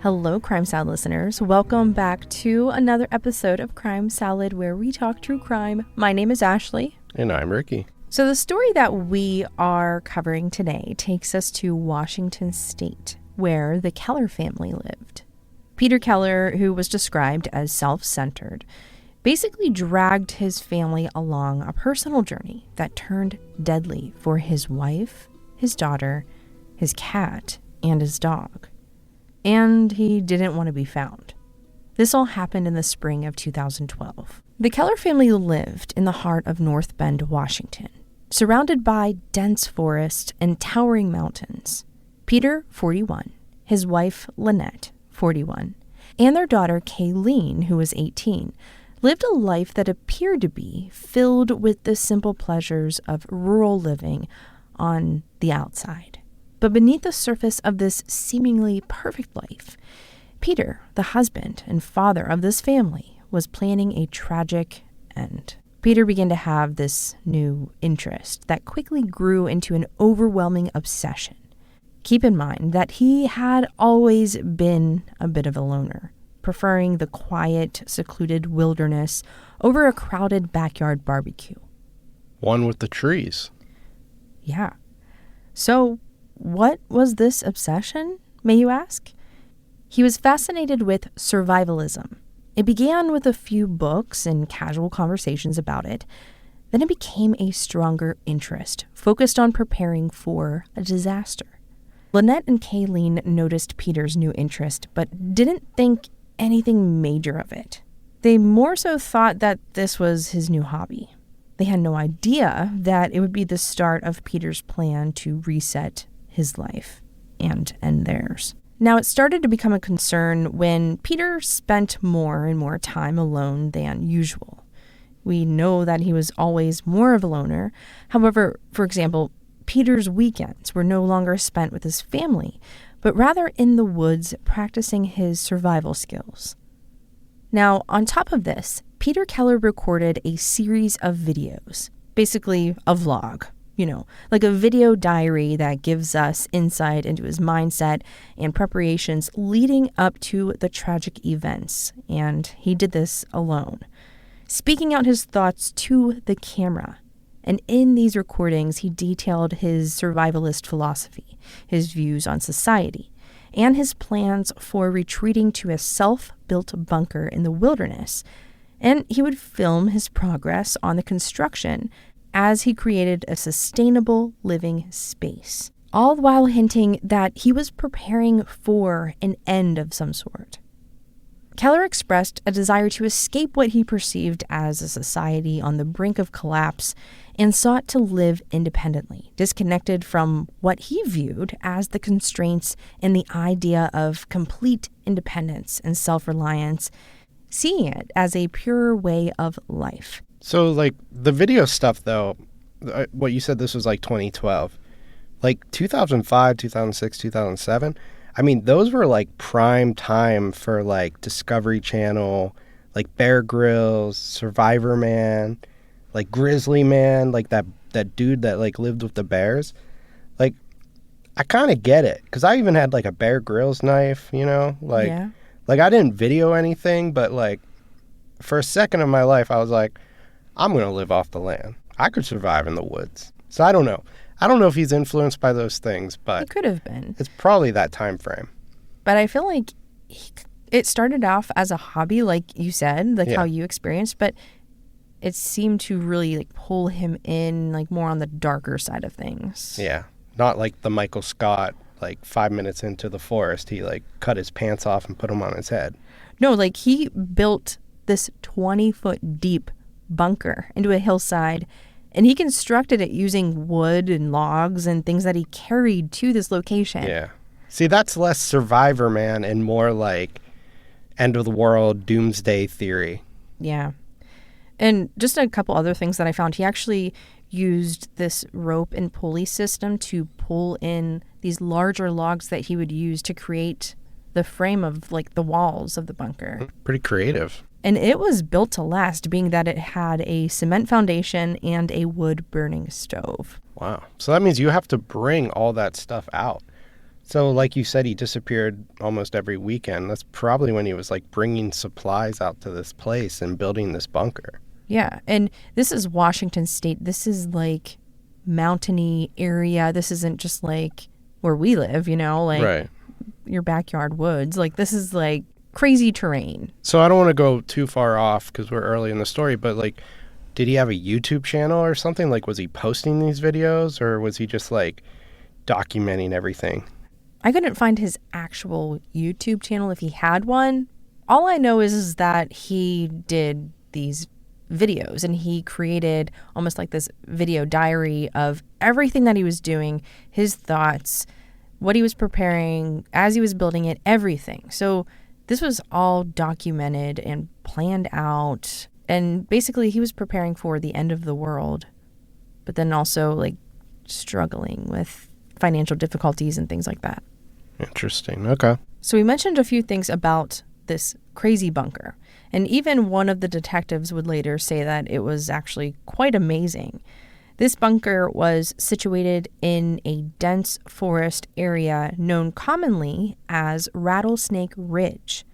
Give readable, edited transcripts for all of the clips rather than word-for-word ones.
Hello, Crime Salad listeners. Welcome back to another episode of Crime Salad, where we talk true crime. My name is Ashley. And I'm Ricky. So the story that we are covering today takes us to Washington State, where the Keller family lived. Peter Keller, who was described as self-centered, basically dragged his family along a personal journey that turned deadly for his wife, his daughter, his cat, and his dog. And he didn't want to be found. This all happened in the spring of 2012. The Keller family lived in the heart of North Bend, Washington, surrounded by dense forest and towering mountains. Peter, 41, his wife, Lynnettee, 41, and their daughter, Kaylene, who was 18, lived a life that appeared to be filled with the simple pleasures of rural living on the outside. But beneath the surface of this seemingly perfect life, Peter, the husband and father of this family, was planning a tragic end. Peter began to have this new interest that quickly grew into an overwhelming obsession. Keep in mind that he had always been a bit of a loner, preferring the quiet, secluded wilderness over a crowded backyard barbecue. One with the trees. Yeah. So, what was this obsession, may you ask? He was fascinated with survivalism. It began with a few books and casual conversations about it. Then it became a stronger interest, focused on preparing for a disaster. Lynette and Kaylene noticed Peter's new interest, but didn't think anything major of it. They more so thought that this was his new hobby. They had no idea that it would be the start of Peter's plan to reset his life and end theirs. Now, it started to become a concern when Peter spent more and more time alone than usual. We know that he was always more of a loner. However, for example, Peter's weekends were no longer spent with his family, but rather in the woods practicing his survival skills. Now, on top of this, Peter Keller recorded a series of videos, basically a vlog. Like a video diary that gives us insight into his mindset and preparations leading up to the tragic events. And he did this alone, speaking out his thoughts to the camera. And in these recordings, he detailed his survivalist philosophy, his views on society, and his plans for retreating to a self-built bunker in the wilderness. And he would film his progress on the construction as he created a sustainable living space, all while hinting that he was preparing for an end of some sort. Keller expressed a desire to escape what he perceived as a society on the brink of collapse and sought to live independently, disconnected from what he viewed as the constraints and the idea of complete independence and self-reliance, seeing it as a pure way of life. So, the video stuff, though, what you said, this was 2012. 2005, 2006, 2007, those were, prime time for, Discovery Channel, Bear Grylls, Survivor Man, Grizzly Man, that dude that, lived with the bears. I kind of get it, because I even had, a Bear Grylls knife, Yeah. I didn't video anything, but, for a second of my life, I was like, I'm going to live off the land. I could survive in the woods. So I don't know. I don't know if he's influenced by those things, but It could have been. It's probably that time frame. But I feel like it started off as a hobby, like you said, how you experienced, but it seemed to really pull him in more on the darker side of things. Yeah. Not like the Michael Scott, 5 minutes into the forest, he cut his pants off and put them on his head. No, he built this 20-foot deep bunker into a hillside, and he constructed it using wood and logs and things that he carried to this location. Yeah. See, that's less Survivor Man and more end of the world doomsday theory. Yeah. And just a couple other things that I found. He actually used this rope and pulley system to pull in these larger logs that he would use to create the frame of the walls of the bunker. Pretty creative. And it was built to last, being that it had a cement foundation and a wood burning stove. Wow. So that means you have to bring all that stuff out. So, like you said, he disappeared almost every weekend. That's probably when he was like bringing supplies out to this place and building this bunker. Yeah, and this is Washington State. This is like mountainy area. This isn't just like where we live, like Right. your backyard woods. Like this is like crazy terrain. So, I don't want to go too far off because we're early in the story, but like, did he have a YouTube channel or something? Like, was he posting these videos or was he just like documenting everything? I couldn't find his actual YouTube channel if he had one. All I know is that he did these videos and he created almost like this video diary of everything that he was doing, his thoughts, what he was preparing as he was building it, everything. So this was all documented and planned out. And basically he was preparing for the end of the world, but then also like struggling with financial difficulties and things like that. Interesting. Okay. So we mentioned a few things about this crazy bunker. And even one of the detectives would later say that it was actually quite amazing. This bunker was situated in a dense forest area known commonly as Rattlesnake Ridge.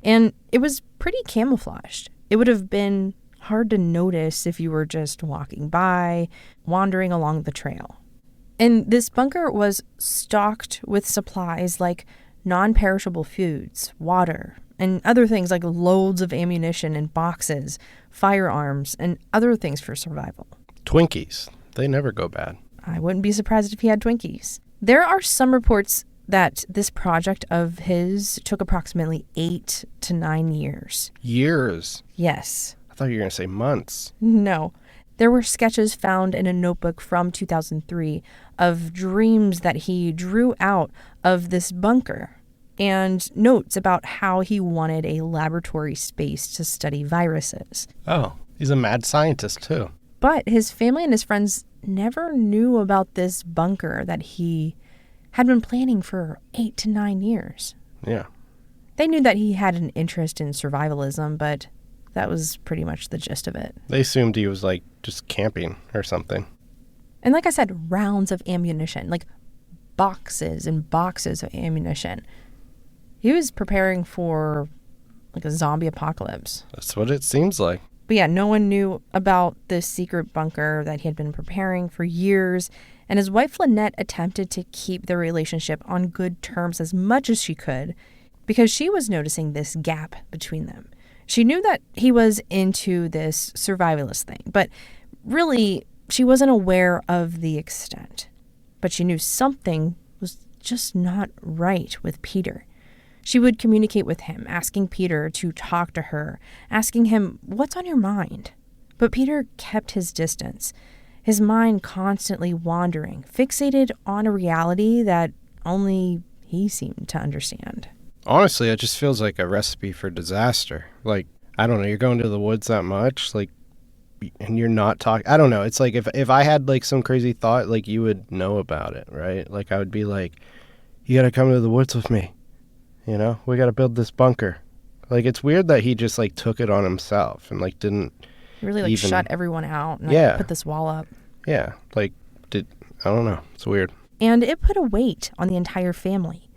And it was pretty camouflaged. It would have been hard to notice if you were just walking by, wandering along the trail. And this bunker was stocked with supplies like non-perishable foods, water, and other things like loads of ammunition and boxes, firearms, and other things for survival. Twinkies. They never go bad. I wouldn't be surprised if he had Twinkies. There are some reports that this project of his took approximately 8 to 9 years. Years? Yes. I thought you were going to say months. No. There were sketches found in a notebook from 2003 of dreams that he drew out of this bunker and notes about how he wanted a laboratory space to study viruses. Oh, he's a mad scientist too. But his family and his friends never knew about this bunker that he had been planning for 8 to 9 years. Yeah. They knew that he had an interest in survivalism, but that was pretty much the gist of it. They assumed he was like just camping or something. And like I said, rounds of ammunition, like boxes and boxes of ammunition. He was preparing for like a zombie apocalypse. That's what it seems like. But yeah, no one knew about this secret bunker that he had been preparing for years. And his wife, Lynette, attempted to keep their relationship on good terms as much as she could because she was noticing this gap between them. She knew that he was into this survivalist thing, but really, she wasn't aware of the extent. But she knew something was just not right with Peter. She would communicate with him, asking Peter to talk to her, asking him, "What's on your mind?" But Peter kept his distance, his mind constantly wandering, fixated on a reality that only he seemed to understand. Honestly, it just feels like a recipe for disaster. Like, I don't know, you're going to the woods that much, like, and you're not talking. I don't know. It's like if I had like some crazy thought, like you would know about it, right? Like I would be like, you got to come to the woods with me. You know, we got to build this bunker. Like, it's weird that he just like took it on himself and like didn't really like even shut everyone out and Yeah. put this wall up. Yeah. Like, I don't know. It's weird. And it put a weight on the entire family.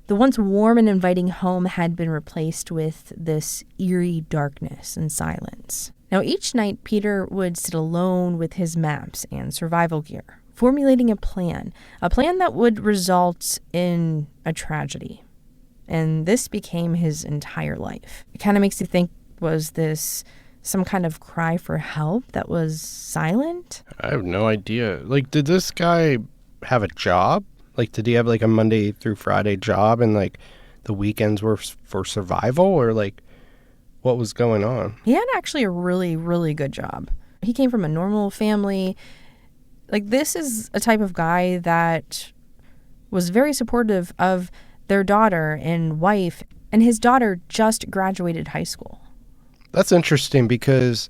The once warm and inviting home had been replaced with this eerie darkness and silence. Now, each night, Peter would sit alone with his maps and survival gear, formulating a plan that would result in a tragedy. And this became his entire life. It kind of makes you think, was this some kind of cry for help that was silent? I have no idea. Like, did this guy have a job? Like, did he have like a Monday through Friday job and like the weekends were for survival, or like what was going on? He had actually a really, really good job. He came from a normal family. Like, this is a type of guy that was very supportive of their daughter and wife, and his daughter just graduated high school. That's interesting because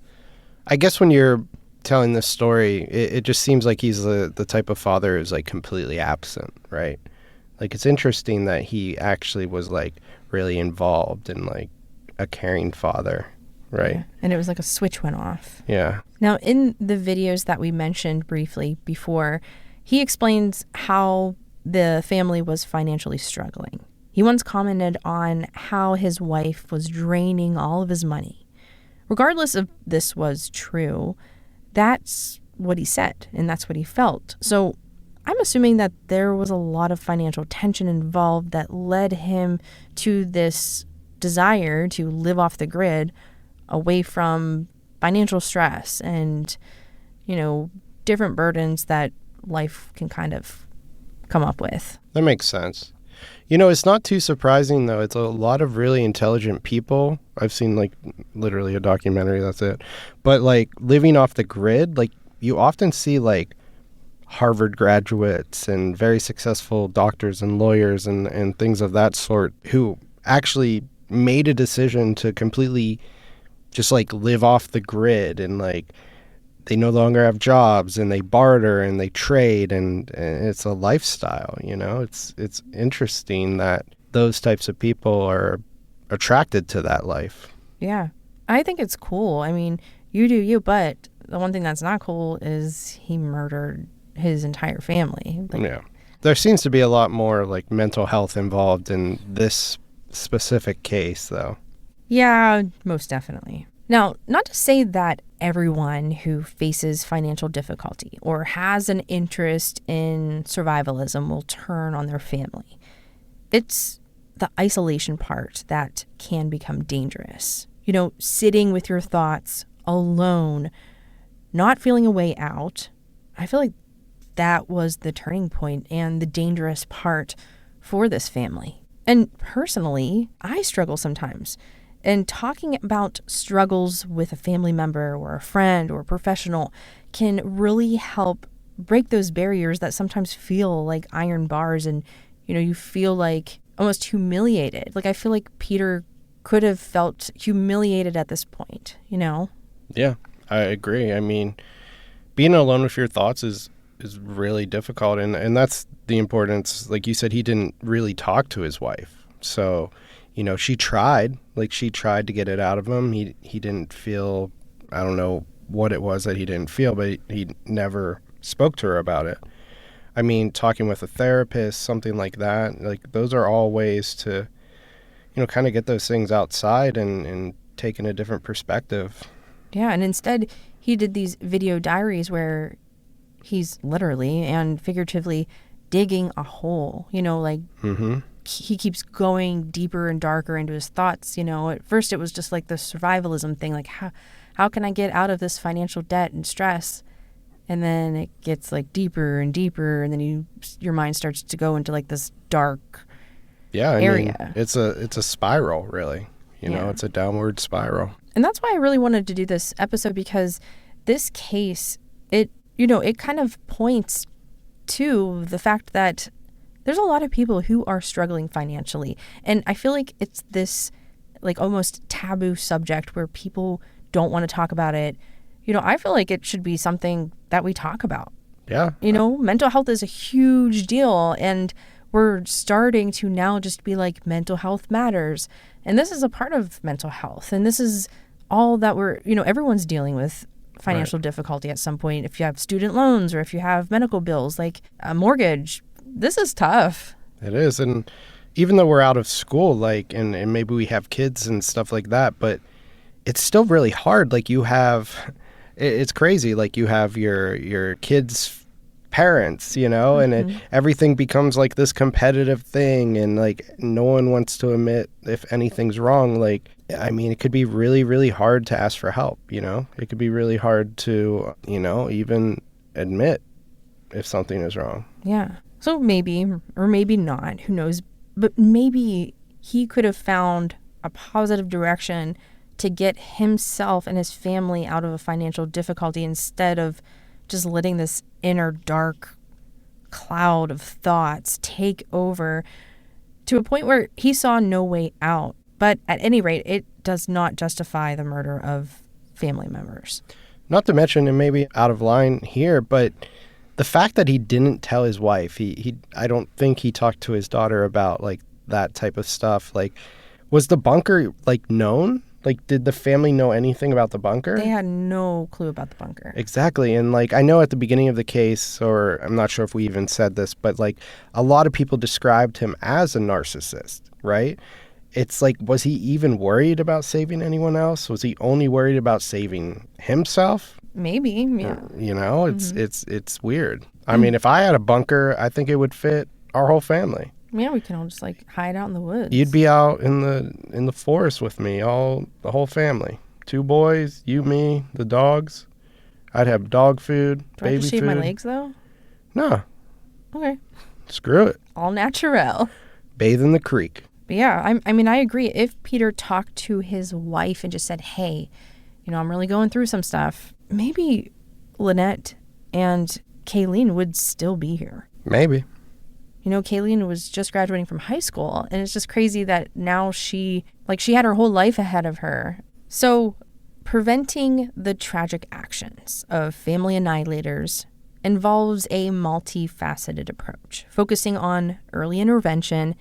I guess when you're telling this story, it just seems like he's the type of father who's like completely absent, right? Like, it's interesting that he actually was like really involved and like a caring father, right? Yeah. And it was like a switch went off. Yeah. Now, in the videos that we mentioned briefly before, he explains how the family was financially struggling. He once commented on how his wife was draining all of his money. Regardless if this was true, that's what he said, and that's what he felt. So I'm assuming that there was a lot of financial tension involved that led him to this desire to live off the grid, away from financial stress and, different burdens that life can kind of come up with. That makes sense. It's not too surprising, though. It's a lot of really intelligent people. I've seen, literally a documentary, that's it. But, living off the grid, you often see, Harvard graduates and very successful doctors and lawyers and things of that sort who actually made a decision to completely just, live off the grid, and, they no longer have jobs, and they barter and they trade, and it's a lifestyle. It's interesting that those types of people are attracted to that life. Yeah, I think it's cool. I mean, you do you, but the one thing that's not cool is he murdered his entire family. Yeah, there seems to be a lot more mental health involved in this specific case, though. Yeah, most definitely. Now, not to say that everyone who faces financial difficulty or has an interest in survivalism will turn on their family. It's the isolation part that can become dangerous. Sitting with your thoughts alone, not feeling a way out. I feel like that was the turning point and the dangerous part for this family. And personally, I struggle sometimes. And talking about struggles with a family member or a friend or a professional can really help break those barriers that sometimes feel like iron bars, and, you feel almost humiliated. I feel like Peter could have felt humiliated at this point, Yeah, I agree. I mean, being alone with your thoughts is really difficult. And that's the importance. Like you said, he didn't really talk to his wife. So, she tried. She tried to get it out of him. He didn't feel, I don't know what it was that he didn't feel, but he never spoke to her about it. I mean, talking with a therapist, something like that, those are all ways to, kind of get those things outside and take in a different perspective. Yeah, and instead he did these video diaries where he's literally and figuratively digging a hole, Mm-hmm. He keeps going deeper and darker into his thoughts. At first it was just the survivalism thing, how can I get out of this financial debt and stress? And then it gets deeper and deeper, and then your mind starts to go into this dark area. Mean, it's a spiral, really. It's a downward spiral. And that's why I really wanted to do this episode, because this case, it kind of points to the fact that there's a lot of people who are struggling financially. And I feel like it's this almost taboo subject where people don't want to talk about it. I feel like it should be something that we talk about. Yeah. Mental health is a huge deal, and we're starting to now just be mental health matters. And this is a part of mental health. And this is all that everyone's dealing with financial difficulty at some point. If you have student loans or if you have medical bills, a mortgage, this is tough. It is. And even though we're out of school, and maybe we have kids and stuff like that, but it's still really hard. It's crazy. You have your kids' parents, Mm-hmm. and everything becomes this competitive thing, and no one wants to admit if anything's wrong. It could be really, really hard to ask for help, It could be really hard to, even admit if something is wrong. Yeah. So maybe, or maybe not, who knows, but maybe he could have found a positive direction to get himself and his family out of a financial difficulty, instead of just letting this inner dark cloud of thoughts take over to a point where he saw no way out. But at any rate, it does not justify the murder of family members. Not to mention, and maybe out of line here, but the fact that he didn't tell his wife, I don't think he talked to his daughter about that type of stuff. Was the bunker known? Like, did the family know anything about the bunker? They had no clue about the bunker. Exactly. And like, I know at the beginning of the case, or I'm not sure if we even said this, but like a lot of people described him as a narcissist, right? It's like, was he even worried about saving anyone else? Was he only worried about saving himself? Maybe, yeah. You know, it's weird. I mean, if I had a bunker, I think it would fit our whole family. Yeah, we can all just like hide out in the woods. You'd be out in the forest with me, the whole family. 2 boys, you, me, the dogs. I'd have dog food, Do I have baby to shave food. my legs though? No, Okay. screw it. All natural. Bathe in the creek. But yeah, I mean, I agree. If Peter talked to his wife and just said, hey, I'm really going through some stuff, maybe Lynette and Kaylene would still be here. Maybe. Kaylene was just graduating from high school, and it's just crazy that now she had her whole life ahead of her. So preventing the tragic actions of family annihilators involves a multifaceted approach, focusing on early intervention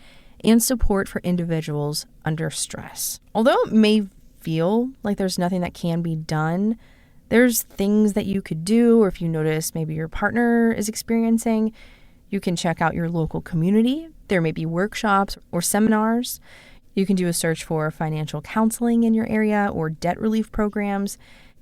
and support for individuals under stress. Although it may feel like there's nothing that can be done, there's things that you could do, or if you notice maybe your partner is experiencing, you can check out your local community. There may be workshops or seminars. You can do a search for financial counseling in your area or debt relief programs.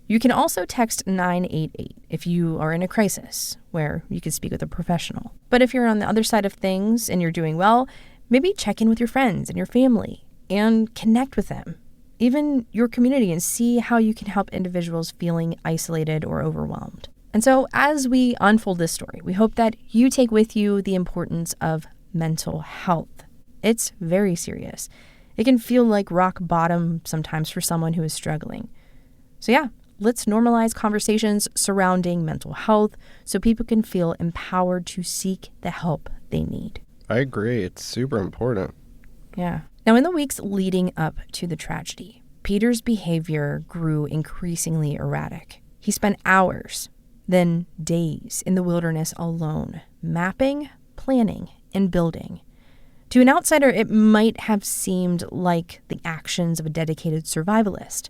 You can also text 988 if you are in a crisis, where you can speak with a professional. But if you're on the other side of things and you're doing well, maybe check in with your friends and your family and connect with them, even your community, and see how you can help individuals feeling isolated or overwhelmed. And so as we unfold this story, we hope that you take with you the importance of mental health. It's very serious. It can feel like rock bottom sometimes for someone who is struggling. So yeah, let's normalize conversations surrounding mental health so people can feel empowered to seek the help they need. I agree. It's super important. Yeah. Now, in the weeks leading up to the tragedy, Peter's behavior grew increasingly erratic. He spent hours, then days in the wilderness alone, mapping, planning, and building. To an outsider, it might have seemed like the actions of a dedicated survivalist.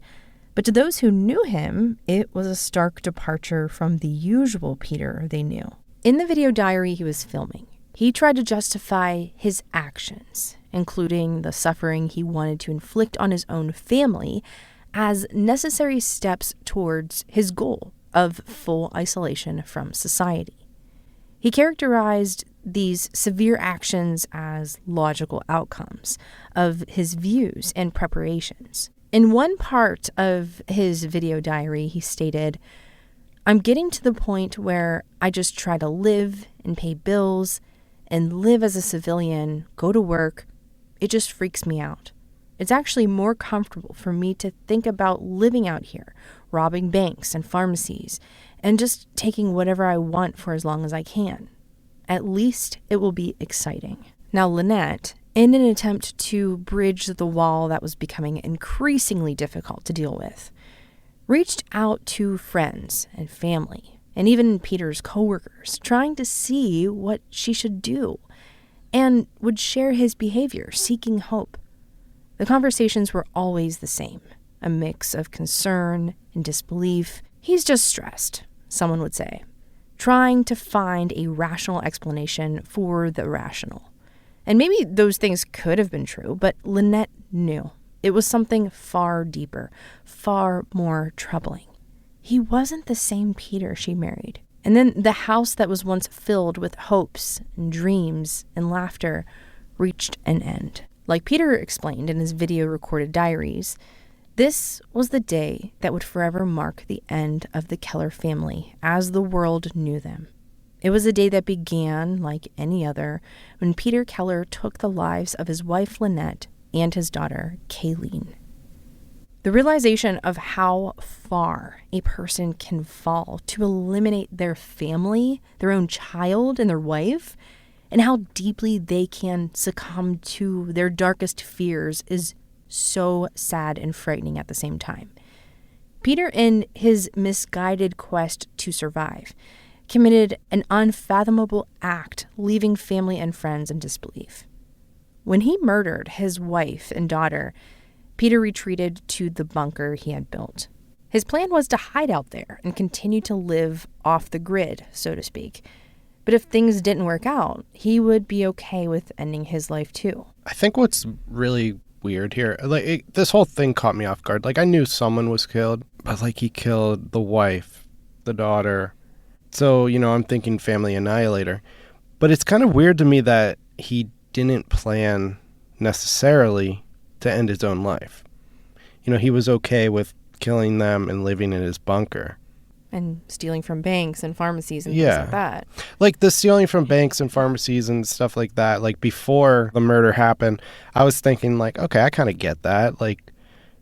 But to those who knew him, it was a stark departure from the usual Peter they knew. In the video diary he was filming, he tried to justify his actions, including the suffering he wanted to inflict on his own family, as necessary steps towards his goal of full isolation from society. He characterized these severe actions as logical outcomes of his views and preparations. In one part of his video diary, he stated, "I'm getting to the point where I just try to live and pay bills and live as a civilian, go to work. It just freaks me out. It's actually more comfortable for me to think about living out here, robbing banks and pharmacies, and just taking whatever I want for as long as I can. At least it will be exciting." Now, Lynette, in an attempt to bridge the wall that was becoming increasingly difficult to deal with, reached out to friends and family, and even Peter's coworkers, trying to see what she should do, and would share his behavior, seeking hope. The conversations were always the same, a mix of concern and disbelief. "He's just stressed," someone would say, trying to find a rational explanation for the irrational. And maybe those things could have been true, but Lynette knew it was something far deeper, far more troubling. He wasn't the same Peter she married. And then the house that was once filled with hopes and dreams and laughter reached an end. Like Peter explained in his video-recorded diaries, this was the day that would forever mark the end of the Keller family as the world knew them. It was a day that began, like any other, when Peter Keller took the lives of his wife Lynette and his daughter Kaylene. The realization of how far a person can fall to eliminate their family, their own child, and their wife, and how deeply they can succumb to their darkest fears is so sad and frightening at the same time. Peter, in his misguided quest to survive, committed an unfathomable act, leaving family and friends in disbelief. When he murdered his wife and daughter, Peter retreated to the bunker he had built. His plan was to hide out there and continue to live off the grid, so to speak. But if things didn't work out, he would be okay with ending his life too. I think what's really weird here, this whole thing caught me off guard. Like, I knew someone was killed, but like, he killed the wife, the daughter. So, I'm thinking family annihilator. But it's kind of weird to me that he didn't plan necessarily to end his own life. He was okay with killing them and living in his bunker. And stealing from banks and pharmacies and things like that. Like the stealing from banks and pharmacies and stuff like that. Like, before the murder happened, I was thinking like, okay, I kind of get that. Like,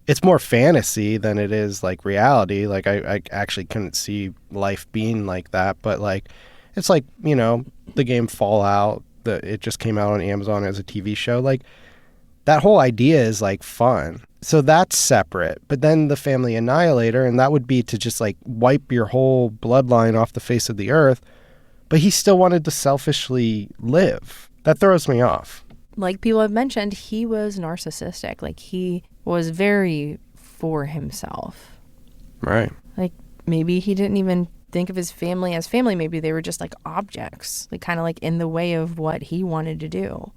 it's more fantasy than it is like reality. Like, I actually couldn't see life being like that. But like, it's like, the game Fallout, it just came out on Amazon as a TV show. Like, that whole idea is like fun. So that's separate. But then the family annihilator, and that would be to just like wipe your whole bloodline off the face of the earth. But he still wanted to selfishly live. That throws me off. Like people have mentioned, he was narcissistic. Like, he was very for himself. Right. Like, maybe he didn't even think of his family as family. Maybe they were just like objects, like kind of like in the way of what he wanted to do.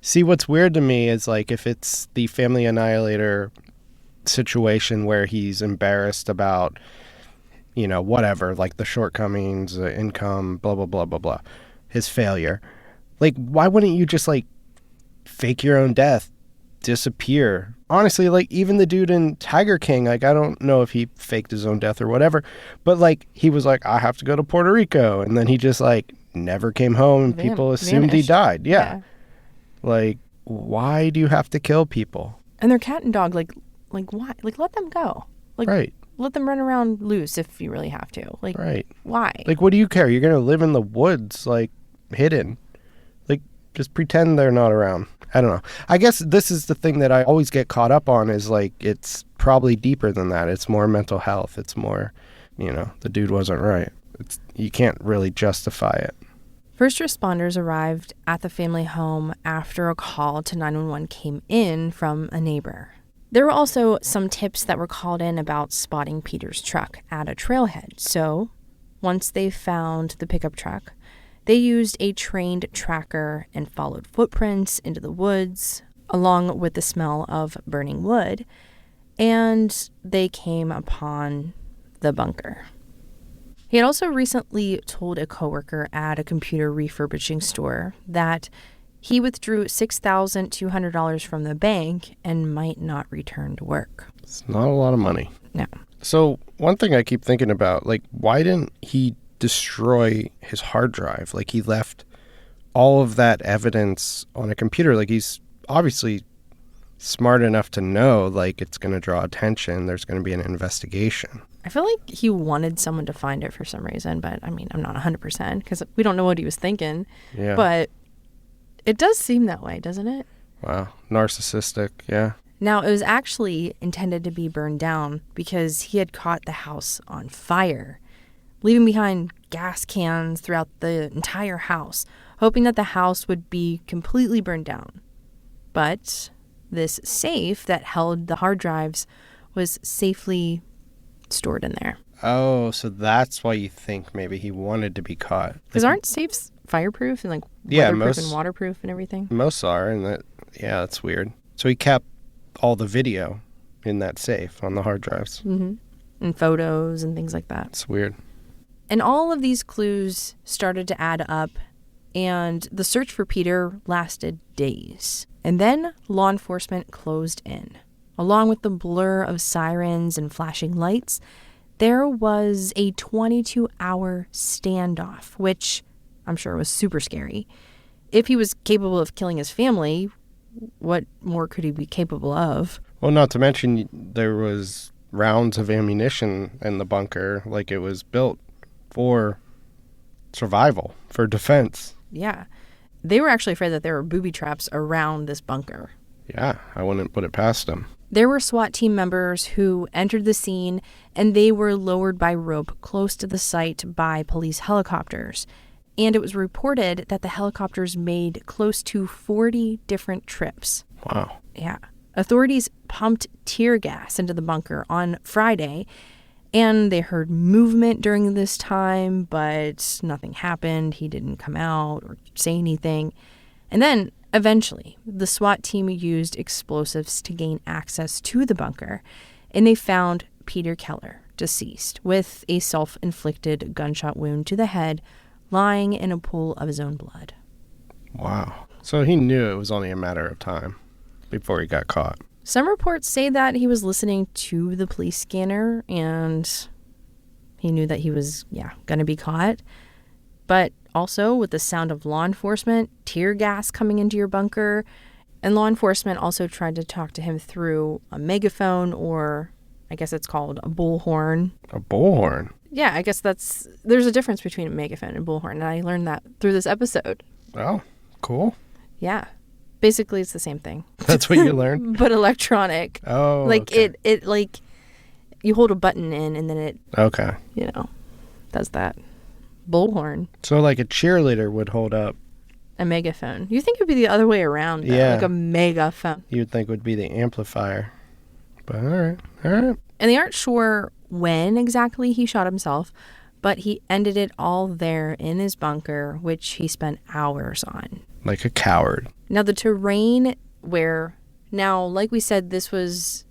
See, what's weird to me is like, if it's the family annihilator situation where he's embarrassed about, whatever, like the shortcomings, income, blah, blah, blah, blah, blah, his failure. Like, why wouldn't you just like fake your own death, disappear? Honestly, like, even the dude in Tiger King, like, I don't know if he faked his own death or whatever, but like, he was like, I have to go to Puerto Rico. And then he just like never came home and people assumed he died. Yeah. Like, why do you have to kill people? And their cat and dog, like why? Like, let them go. Like, right. Let them run around loose if you really have to. Like, right. Why? Like, what do you care? You're going to live in the woods, like, hidden. Like, just pretend they're not around. I don't know. I guess this is the thing that I always get caught up on is, like, it's probably deeper than that. It's more mental health. It's more, the dude wasn't right. You can't really justify it. First responders arrived at the family home after a call to 911 came in from a neighbor. There were also some tips that were called in about spotting Peter's truck at a trailhead. So once they found the pickup truck, they used a trained tracker and followed footprints into the woods, along with the smell of burning wood, and they came upon the bunker. He had also recently told a coworker at a computer refurbishing store that he withdrew $6,200 from the bank and might not return to work. It's not a lot of money. No. So one thing I keep thinking about, like, why didn't he destroy his hard drive? Like, he left all of that evidence on a computer. Like, he's obviously smart enough to know, like, it's going to draw attention. There's going to be an investigation. I feel like he wanted someone to find it for some reason, but I mean, I'm not 100% because we don't know what he was thinking. Yeah. But it does seem that way, doesn't it? Wow. Narcissistic. Yeah. Now, it was actually intended to be burned down because he had caught the house on fire, leaving behind gas cans throughout the entire house, hoping that the house would be completely burned down. But this safe that held the hard drives was safely stored in there. Oh, so that's why you think maybe he wanted to be caught. Because aren't safes fireproof and like weatherproof and waterproof and everything? Most are, and that's weird. So he kept all the video in that safe on the hard drives. Mm-hmm. And photos and things like that. It's weird. And all of these clues started to add up, and the search for Peter lasted days. And then law enforcement closed in. Along with the blur of sirens and flashing lights, there was a 22-hour standoff, which I'm sure was super scary. If he was capable of killing his family, what more could he be capable of? Well, not to mention there was rounds of ammunition in the bunker, like it was built for survival, for defense. Yeah. They were actually afraid that there were booby traps around this bunker. Yeah, I wouldn't put it past them. There were SWAT team members who entered the scene, and they were lowered by rope close to the site by police helicopters. And it was reported that the helicopters made close to 40 different trips. Wow. Yeah. Authorities pumped tear gas into the bunker on Friday, and they heard movement during this time, but nothing happened. He didn't come out or say anything. And then, eventually, the SWAT team used explosives to gain access to the bunker, and they found Peter Keller, deceased, with a self-inflicted gunshot wound to the head, lying in a pool of his own blood. Wow. So he knew it was only a matter of time before he got caught. Some reports say that he was listening to the police scanner and he knew that he was, going to be caught. But also with the sound of law enforcement, tear gas coming into your bunker, and law enforcement also tried to talk to him through a megaphone, or I guess it's called a bullhorn. A bullhorn? Yeah, I guess there's a difference between a megaphone and bullhorn, and I learned that through this episode. Oh, cool. Yeah. Basically, it's the same thing. That's what you learned? But electronic. Oh, like okay. it like you hold a button in and then it Okay. Does that. Bullhorn. So like a cheerleader would hold up A megaphone. You think it would be the other way around, though, Yeah. like a megaphone. you'd think would be the amplifier. But all right. And they aren't sure when exactly he shot himself, but he ended it all there in his bunker, which he spent hours on. Like a coward. Now, the terrain like we said, this was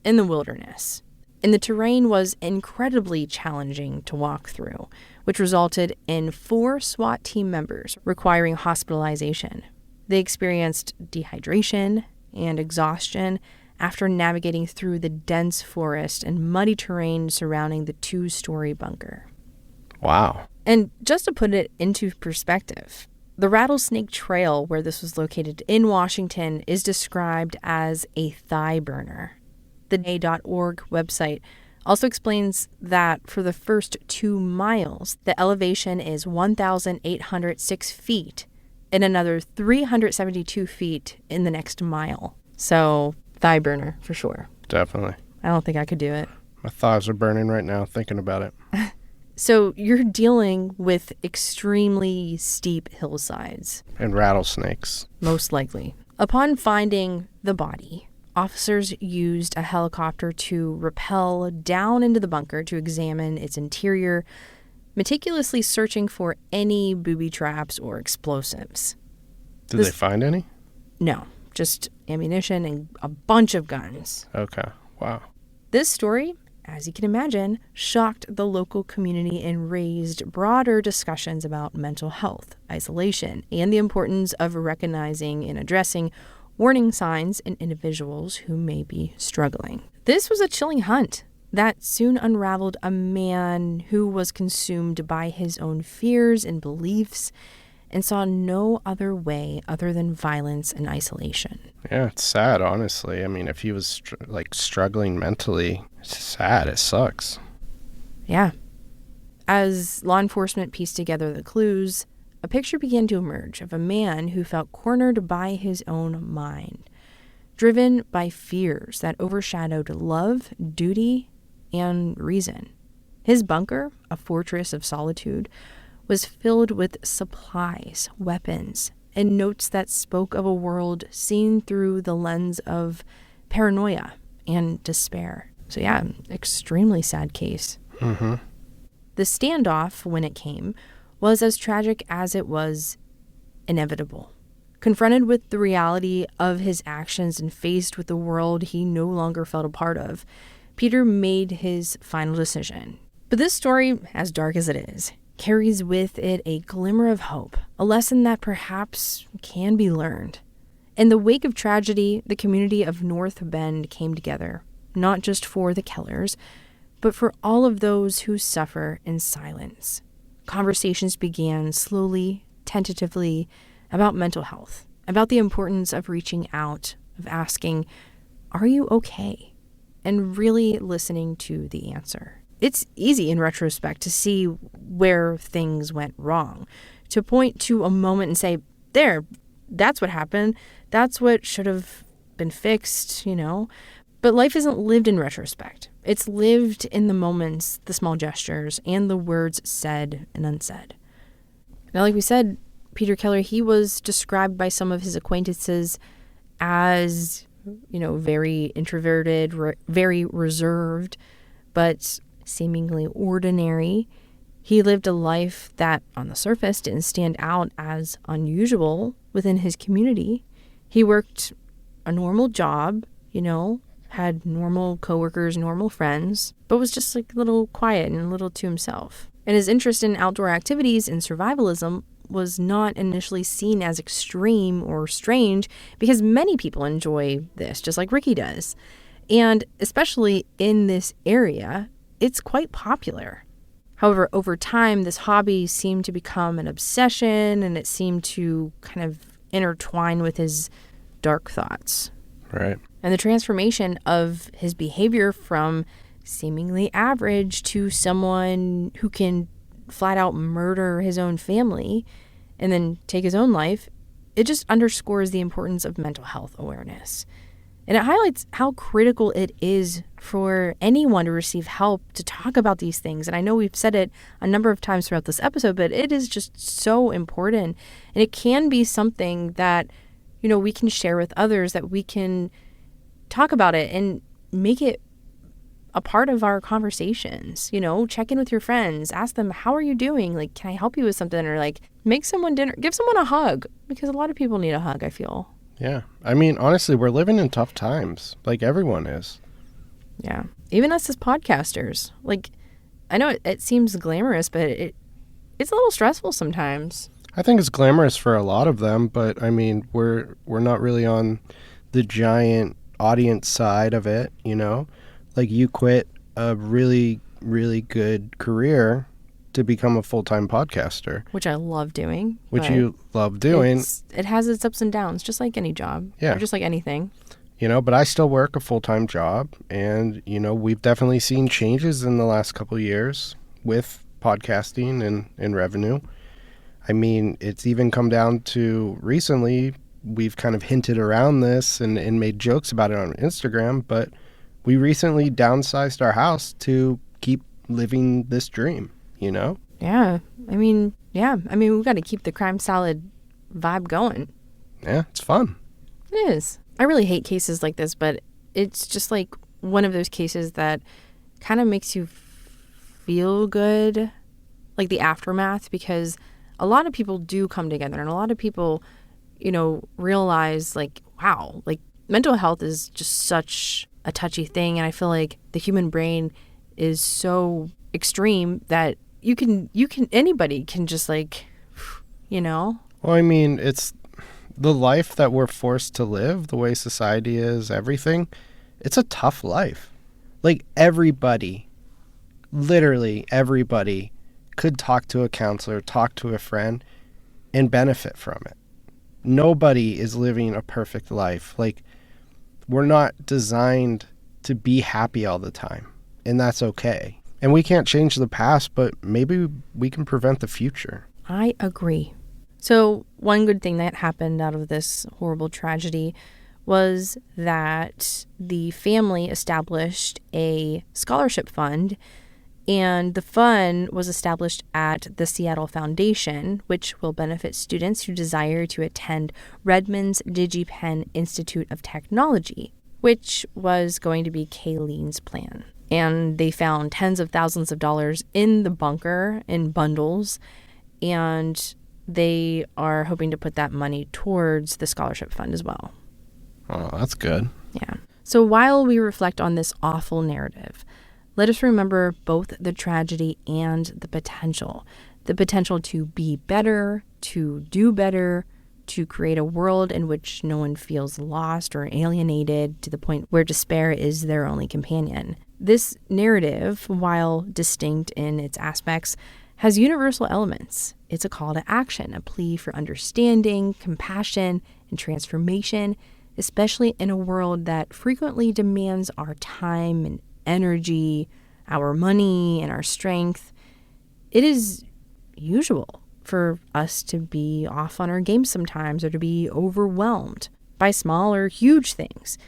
in the wilderness. And the terrain was incredibly challenging to walk through, which resulted in 4 SWAT team members requiring hospitalization. They experienced dehydration and exhaustion after navigating through the dense forest and muddy terrain surrounding the 2-story bunker. Wow. And just to put it into perspective, the Rattlesnake Trail, where this was located in Washington, is described as a thigh burner. The day.org website also explains that for the first 2 miles, the elevation is 1,806 feet and another 372 feet in the next mile. So, thigh burner for sure. Definitely. I don't think I could do it. My thighs are burning right now thinking about it. So you're dealing with extremely steep hillsides. And rattlesnakes. Most likely. Upon finding the body, officers used a helicopter to rappel down into the bunker to examine its interior, meticulously searching for any booby traps or explosives. Did they find any? No, just ammunition and a bunch of guns. Okay. Wow. This story, as you can imagine, shocked the local community and raised broader discussions about mental health, isolation, and the importance of recognizing and addressing warning signs in individuals who may be struggling. This was a chilling hunt that soon unraveled a man who was consumed by his own fears and beliefs and saw no other way other than violence and isolation. Yeah, it's sad, honestly. I mean, if he was struggling mentally, it's sad. It sucks. Yeah. As law enforcement pieced together the clues, a picture began to emerge of a man who felt cornered by his own mind, driven by fears that overshadowed love, duty, and reason. His bunker, a fortress of solitude, was filled with supplies, weapons, and notes that spoke of a world seen through the lens of paranoia and despair. So yeah, extremely sad case. Mm-hmm. The standoff, when it came, was as tragic as it was inevitable. Confronted with the reality of his actions and faced with the world he no longer felt a part of, Peter made his final decision. But this story, as dark as it is, carries with it a glimmer of hope, a lesson that perhaps can be learned. In the wake of tragedy, the community of North Bend came together, not just for the Kellers, but for all of those who suffer in silence. Conversations began slowly, tentatively, about mental health, about the importance of reaching out, of asking, "Are you okay?" and really listening to the answer. It's easy in retrospect to see where things went wrong, to point to a moment and say, there, that's what happened. That's what should have been fixed, But life isn't lived in retrospect. It's lived in the moments, the small gestures, and the words said and unsaid. Now, like we said, Peter Keller, he was described by some of his acquaintances as very introverted, very reserved, but seemingly ordinary. He lived a life that, on the surface, didn't stand out as unusual within his community. He worked a normal job, had normal coworkers, normal friends, but was just like a little quiet and a little to himself. And his interest in outdoor activities and survivalism was not initially seen as extreme or strange because many people enjoy this, just like Ricky does. And especially in this area, it's quite popular. However, over time, this hobby seemed to become an obsession, and it seemed to kind of intertwine with his dark thoughts. Right. And the transformation of his behavior from seemingly average to someone who can flat out murder his own family and then take his own life, it just underscores the importance of mental health awareness. And it highlights how critical it is for anyone to receive help to talk about these things. And I know we've said it a number of times throughout this episode, but it is just so important. And it can be something that, we can share with others, that we can talk about it and make it a part of our conversations. Check in with your friends, ask them, how are you doing? Like, can I help you with something? Or like, make someone dinner, give someone a hug, because a lot of people need a hug, I feel. Yeah. I mean, honestly, we're living in tough times. Like everyone is. Yeah. Even us as podcasters. Like, I know it seems glamorous, but it's a little stressful sometimes. I think it's glamorous for a lot of them, but I mean, we're not really on the giant audience side of it, Like you quit a really, really good career to become a full-time podcaster. Which I love doing. Which you love doing. It has its ups and downs, just like any job. Yeah. Or just like anything. But I still work a full-time job. And, we've definitely seen changes in the last couple of years with podcasting and revenue. I mean, it's even come down to recently, we've kind of hinted around this and made jokes about it on Instagram, but we recently downsized our house to keep living this dream. Yeah. I mean, we've got to keep the crime salad vibe going. Yeah, it's fun. It is. I really hate cases like this, but it's just like one of those cases that kind of makes you feel good, like the aftermath, because a lot of people do come together and a lot of people, realize like, wow, like mental health is just such a touchy thing. And I feel like the human brain is so extreme that anybody can just like, Well, I mean, it's the life that we're forced to live, the way society is, everything. It's a tough life. Like everybody, literally everybody could talk to a counselor, talk to a friend and benefit from it. Nobody is living a perfect life. Like we're not designed to be happy all the time, and that's okay. And we can't change the past, but maybe we can prevent the future. I agree. So one good thing that happened out of this horrible tragedy was that the family established a scholarship fund, and the fund was established at the Seattle Foundation, which will benefit students who desire to attend Redmond's DigiPen Institute of Technology, which was going to be Kaylene's plan. And they found tens of thousands of dollars in the bunker in bundles, and they are hoping to put that money towards the scholarship fund as well. Oh, that's good. Yeah. So while we reflect on this awful narrative, let us remember both the tragedy and the potential to be better, to do better, to create a world in which no one feels lost or alienated to the point where despair is their only companion. This narrative, while distinct in its aspects, has universal elements. It's a call to action, a plea for understanding, compassion, and transformation, especially in a world that frequently demands our time and energy, our money, and our strength. It is usual for us to be off on our game sometimes, or to be overwhelmed by small or huge things.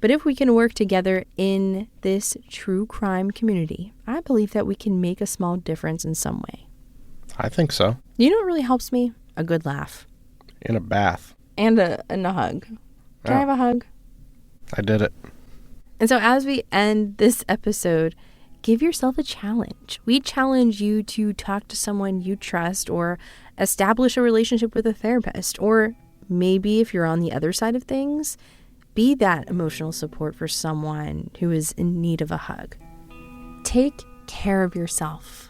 But if we can work together in this true crime community, I believe that we can make a small difference in some way. I think so. You know what really helps me? A good laugh. In a bath. And a hug. Can I have a hug? I did it. And so as we end this episode, give yourself a challenge. We challenge you to talk to someone you trust or establish a relationship with a therapist. Or maybe if you're on the other side of things, be that emotional support for someone who is in need of a hug. Take care of yourself.